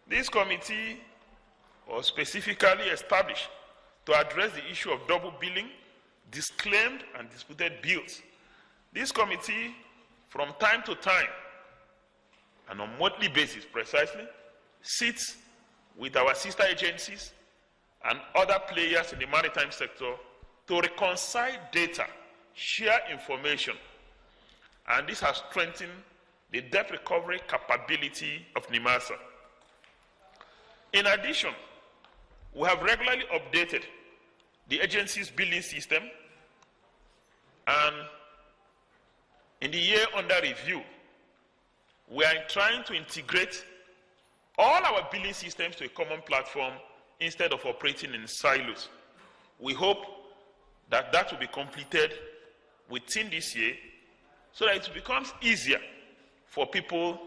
This committee was specifically established to address the issue of double billing, disclaimed and disputed bills. This committee, from time to time, and on a monthly basis precisely, sits with our sister agencies and other players in the maritime sector to reconcile data, share information, and this has strengthened the debt recovery capability of NIMASA. In addition, we have regularly updated the agency's billing system, and in the year under review, we are trying to integrate all our billing systems to a common platform instead of operating in silos. We hope that that will be completed within this year so that it becomes easier for people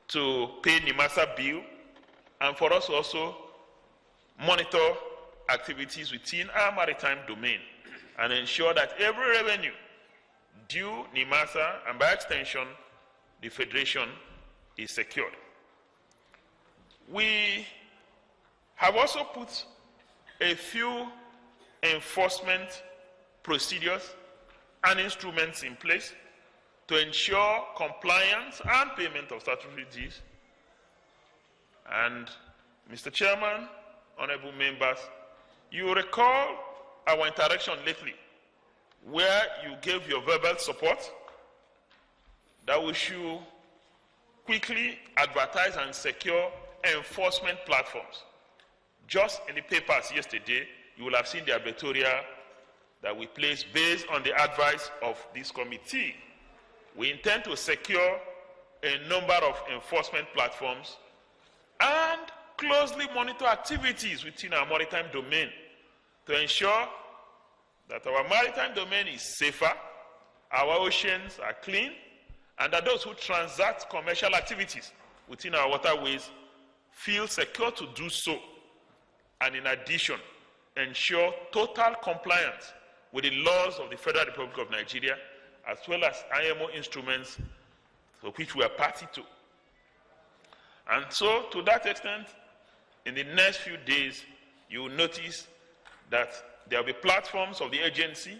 to pay NIMASA bill and for us also monitor activities within our maritime domain and ensure that every revenue due NIMASA and by extension the Federation is secured. We have also put a few enforcement procedures and instruments in place to ensure compliance and payment of statutory dues. And Mr. Chairman, honorable members, you recall our interaction lately where you gave your verbal support that we should quickly advertise and secure enforcement platforms. Just in the papers yesterday, you will have seen the advertorial that we placed based on the advice of this committee. We intend to secure a number of enforcement platforms and closely monitor activities within our maritime domain to ensure that our maritime domain is safer, our oceans are clean, and that those who transact commercial activities within our waterways feel secure to do so, and in addition, ensure total compliance with the laws of the Federal Republic of Nigeria, as well as IMO instruments to which we are party to. And so, to that extent, in the next few days, you will notice that there will be platforms of the agency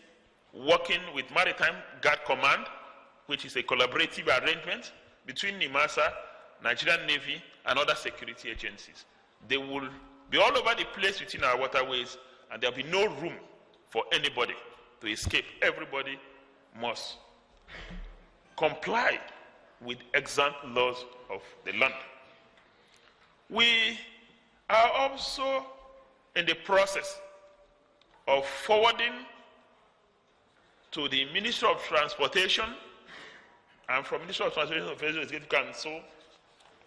working with Maritime Guard Command, which is a collaborative arrangement between NIMASA, Nigerian Navy, and other security agencies. They will be all over the place within our waterways, and there will be no room for anybody to escape. Everybody must comply with exempt laws of the land. We are also in the process of forwarding to the Ministry of Transportation and from Ministry of Transportation to the Federal Executive Council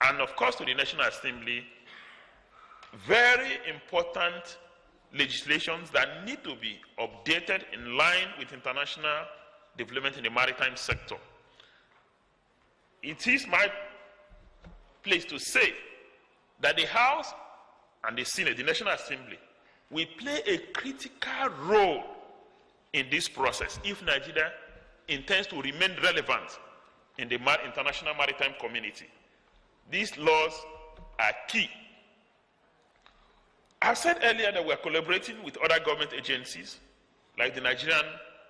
and of course to the National Assembly very important legislations that need to be updated in line with international development in the maritime sector. It is my place to say that the House and the Senate, the National Assembly, will play a critical role in this process if Nigeria intends to remain relevant in the international maritime community. These laws are key. I said earlier that we are collaborating with other government agencies like the Nigerian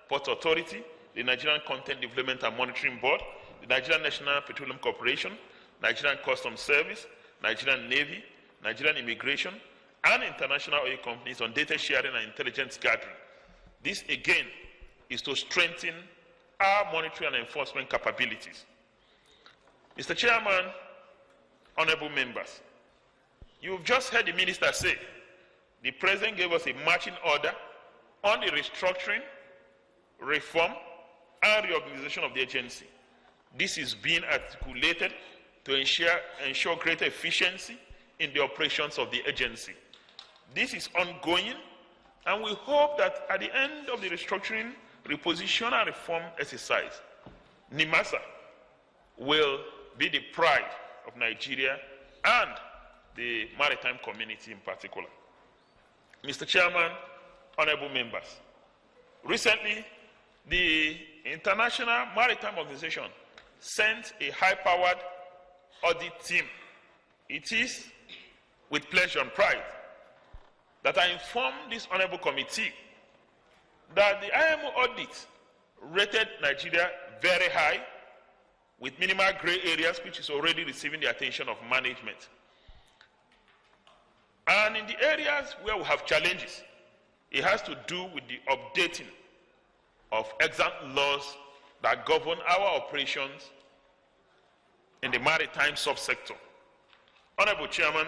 Port Authority, the Nigerian Content Development and Monitoring Board, the Nigerian National Petroleum Corporation, Nigerian Customs Service, Nigerian Navy, Nigerian Immigration, and international oil companies on data sharing and intelligence gathering. This again is to strengthen our monitoring and enforcement capabilities. Mr. Chairman, honorable members, you've just heard the minister say the president gave us a marching order on the restructuring, reform, and reorganization of the agency. This is being articulated to ensure greater efficiency in the operations of the agency. This is ongoing, and we hope that at the end of the restructuring, reposition, and reform exercise, NIMASA will be the pride of Nigeria and the maritime community in particular. Mr. Chairman, honorable members, recently the International Maritime Organization sent a high-powered audit team. It is with pleasure and pride that I inform this honorable committee that the IMO audit rated Nigeria very high with minimal gray areas, which is already receiving the attention of management. And in the areas where we have challenges, it has to do with the updating of extant laws that govern our operations in the maritime subsector. Honorable Chairman,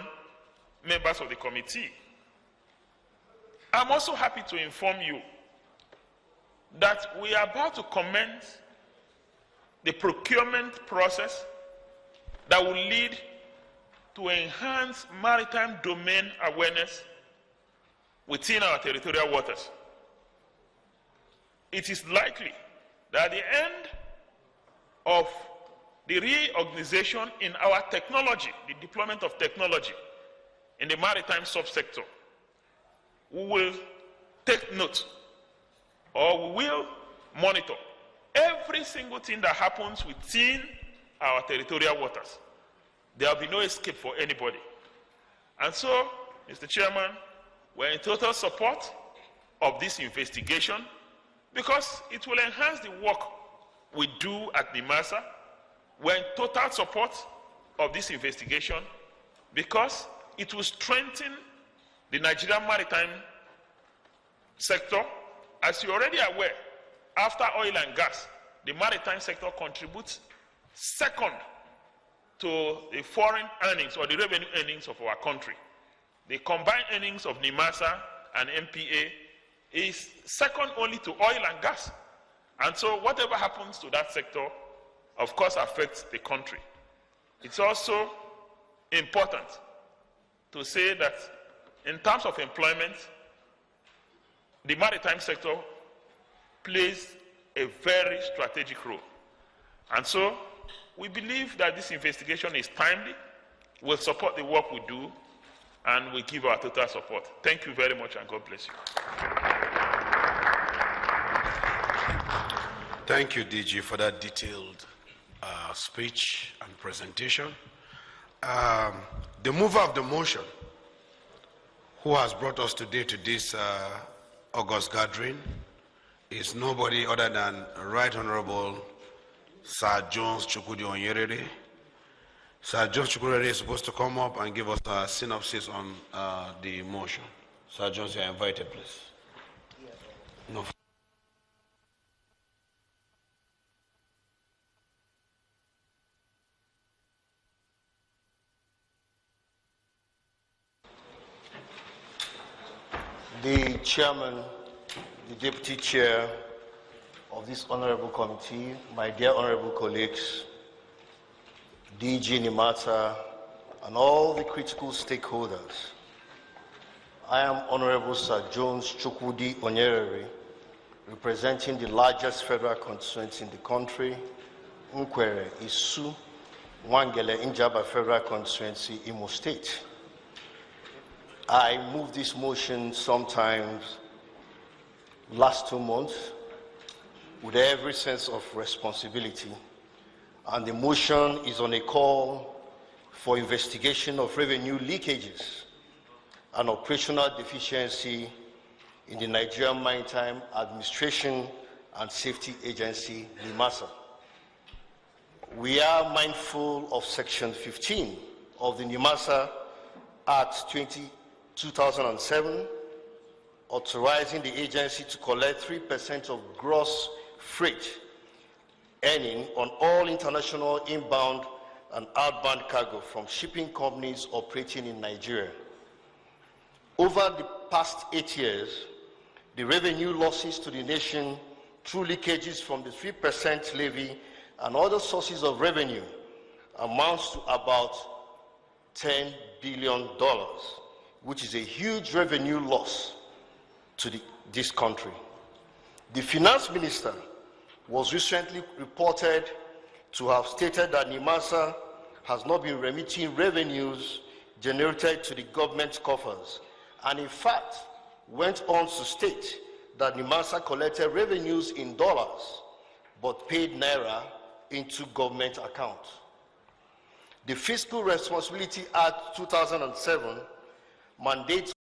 members of the committee, I'm also happy to inform you that we are about to commence the procurement process that will lead to enhance maritime domain awareness within our territorial waters. It is likely that at the end of the reorganization in our technology, the deployment of technology in the maritime subsector, we will take note, or we will monitor every single thing that happens within our territorial waters. There will be no escape for anybody. And so, Mr. Chairman, we're in total support of this investigation because it will enhance the work we do at NIMASA. We're in total support of this investigation because it will strengthen the Nigerian maritime sector. As you're already aware, after oil and gas, the maritime sector contributes second to the foreign earnings or the revenue earnings of our country. The combined earnings of NIMASA and MPA is second only to oil and gas. And so whatever happens to that sector, of course, affects the country. It's also important to say that in terms of employment, the maritime sector plays a very strategic role. And so we believe that this investigation is timely, will support the work we do, and we give our total support. Thank you very much, and God bless you. Thank you, DG, for that detailed speech and presentation. The mover of the motion, who has brought us today to this August gathering, is nobody other than Right Honorable Sir Jones Chukwudi Onyerere. Sir Jones Chukwudi is supposed to come up and give us a synopsis on the motion. Sir Jones, you are invited, please. No. The chairman, the deputy chair of this honorable committee, my dear honorable colleagues, DG NIMASA, and all the critical stakeholders, I am Honorable Sir Jones Chukwudi Onyerere, representing the largest federal constituency in the country, Nkwere, Isu, Wangele, Njaba Federal Constituency, Imo State. I moved this motion sometimes last 2 months with every sense of responsibility, and the motion is on a call for investigation of revenue leakages and operational deficiency in the Nigerian Maritime Administration and Safety Agency, NIMASA. We are mindful of Section 15 of the NIMASA Act 2007, authorizing the agency to collect 3% of gross freight earning on all international inbound and outbound cargo from shipping companies operating in Nigeria. Over the past 8 years, the revenue losses to the nation through leakages from the 3% levy and other sources of revenue amounts to about $10 billion, which is a huge revenue loss to this country. The finance minister was recently reported to have stated that NIMASA has not been remitting revenues generated to the government coffers, and in fact went on to state that NIMASA collected revenues in dollars but paid naira into government accounts. The Fiscal Responsibility Act 2007 mandates